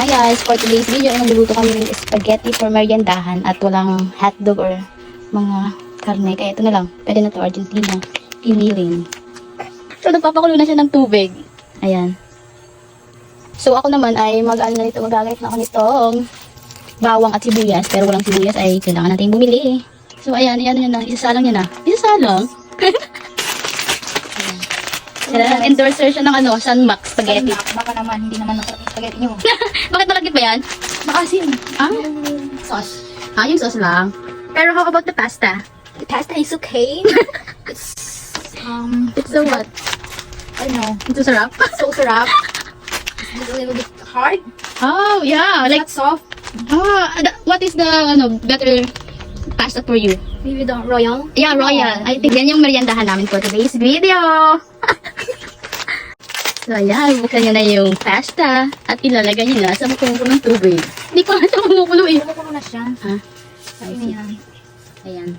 Hi guys, for today's video ay nagluluto kami ng spaghetti for meriendahan at walang hotdog or mga karne. Kaya ito na lang. Pwede na to Argentina. Piniling. So nagpapakulo na siya ng tubig. Ayan. So ako naman ay magagayat na ako nitong bawang at sibuyas. Pero walang sibuyas ay kailangan natin bumili. So ayan, yan na. Isasalang niya na. Isasalang? Kailangan endorser siya ng Sunmax spaghetti. Baka naman, hindi naman masarap yung spaghetti nyo. Bakit malagkit ba yan? Makasim. Sauce. Yung sauce lang. Pero how about the pasta? The pasta is okay. It's, It's so what? I don't know. It's so sarap? So sarap. It's a little bit hard. Oh, yeah. Like Like, soft. what is the better pasta for you? Maybe the royal. Yeah, royal. I think yan yung meriendahan namin for today's video. So, ayan. Buksan nyo na yung pasta at ilalagay nyo na sa kumukulong tubig. Hindi pa nga siya kumukulo eh. Kumukulo na siya. Ha? Ayan. Ayan.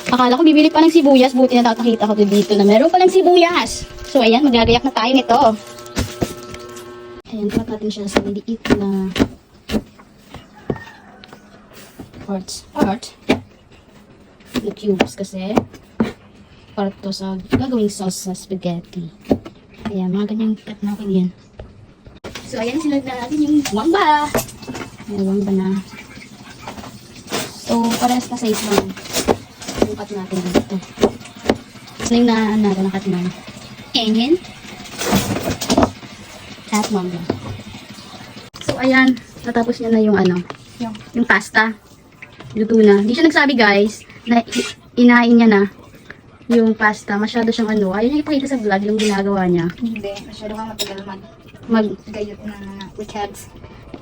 Akala ko bibili pa ng sibuyas, buti na nakakita ko dito na meron pa ng sibuyas. So ayan, magagayak na tayo nito. Ayan, cut natin siya sa maliit na parts. The cubes kasi para to sa gagawing sauce sa spaghetti. Ayan, mga ganyang cut natin yan. So ayan, sinunod na natin yung wamba. Ayan, wamba na. So, parehas na size lang. Yung cut natin dito. So, yung natin na cut na. Onion. At wamba. So, ayan. Natapos niya na yung yung pasta. Luto na. Hindi siya nagsabi guys na inain niya na yung pasta. Masyado siyang ayaw niya ipakita sa vlog yung ginagawa niya. Hindi. Masyado kang matagal gayot na recaps.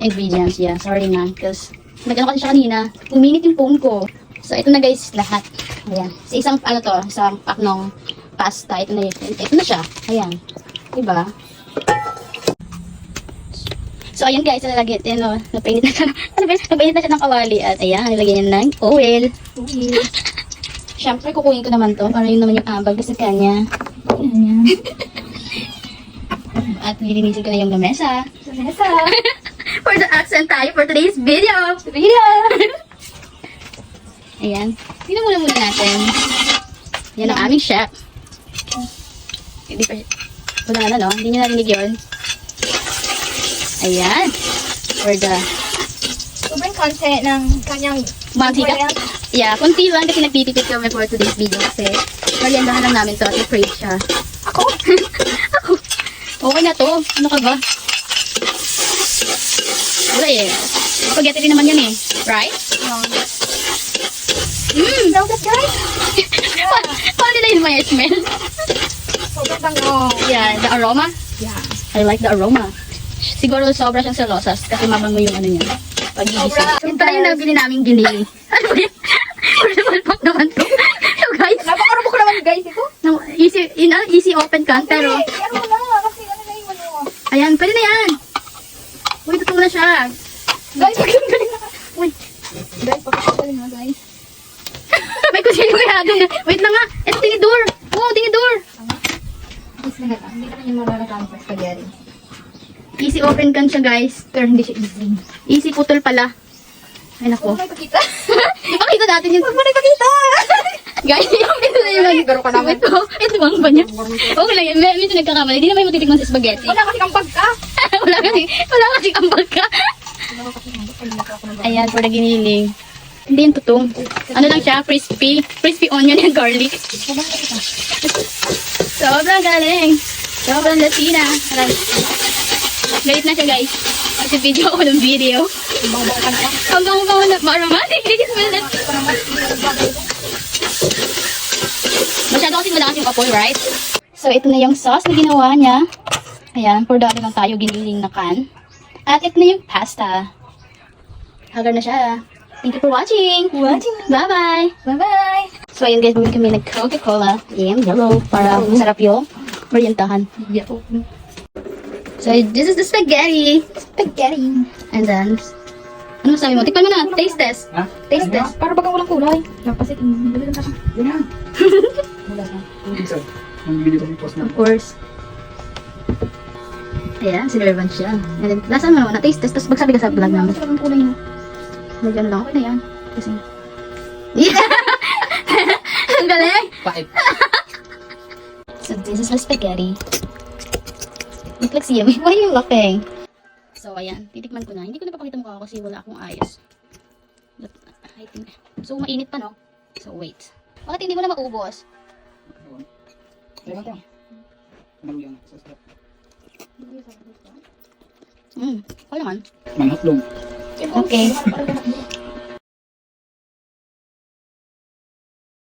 Ingredients, yeah. Sorry na. Because, nag-ano kasi siya kanina. Uminit yung phone ko. So, ito na guys, lahat. Ayan. Sa isang, isang pack ng pasta. Ito na siya. Ayan. Diba? So, ayan guys, nalagyan. Napainit na siya. Napainit na siya ng kawali. At ayan, nilagyan niya ng oil. Siyempre, kukunin ko naman to. Para yun naman yung abag sa kanya. Ayan. At lilinisin ko na yung lamesa. Lamesa. For the accent tayo for today's video. Ayan. Tingnan muna natin. Yan ang aming chef. Hindi pa wala na, no? Hindi niya narinig yun. Ayan. For the Sobrang konti ng kanyang mantika. Yeah, kunti lang kasi nagtitipid kami for today's video kasi meriendahan lang namin to at i-crave siya. Ako? Ako. Okay na to. Ano ka ba? Wala eh. Spaghetti rin naman yan eh. Right? Smell that guys? Paano nila yun may smell? Sobrang bango. Yeah, the aroma. Yeah. I like the aroma. Siguro sobra siyang selosas kasi mabango yung niya. Pag-iisip. Sobra. Yung pala yung nabili namin giniling. Ano ba yan? Original pack naman to. So guys, Napakaramo ko naman guys ito. no, easy open can pero Ano mo na? Kasi ano na yung ayan, pwede na yan. Uy, totoo na siya. Guys, galing na. Uy, Guys, pakakasaling na guys. may kusin may hadong na. Wait lang nga. Ito, tinidor. Oo, tinidor. Guys, lahat. Hindi naman yung mararakan sa spaghetti. Easy open can siya guys. Pero hindi siya easy. Easy putol pala. Ay nako. Huwag mo ipakita. Ipakita natin yung Huwag mo na ipakita. guys. Ito na yung Siguro ka naman. Ito bang ba niya? Okay lang yan. Minsan nagkakamali. Hindi naman yung matitikman sa spaghetti. Wala kasi kang bag ka. wala kasi ambag ka. Ayan, for the giniling. Hindi yung tutong. Ano lang siya? Crispy onion and garlic. Sobrang galing. Sobrang Latina. Aray. Galit na siya guys. Kasi video ako ng video. Hanggang na ma-aromatic. Did you smell it? Masyado kasi malakas yung apoy, right? So, ito na yung sauce na ginawa niya. Ayan, for dali lang tayo giniling na can. At ito na yung pasta. Hagar na siya. Thank you for watching. Bye-bye. Bye-bye. So, ayun guys, bumili kami ng Coca-Cola. Ayan, yellow. Para masarap yung merientahan. So, this is the spaghetti. And then, ano sabi mo? Tikpan mo na. Taste test. Ha? Taste test. Para bagang walang kulay. Napasit. Nabilitan ka. Yan. Wala na. Ang video ko yung post na. Of course. Ayan, sinervan siya. And then, lasa mo naman, na-taste test, tapos magsabi ka sa vlog namin. Sarap ang kulay niya. Medyo ano lang, okay na yan. Kasi, ang galing! Pait. So, this is my spaghetti. It looks yummy. Why are you laughing? So, ayan. Titikman ko na. Hindi ko napapakita mukha ko kasi wala akong ayos. But, I think... So, mainit pa, no? So, wait. Bakit hindi mo na maubos? Teka ito. Maluyan. Sa step. Okay naman. Manghot long. Okay.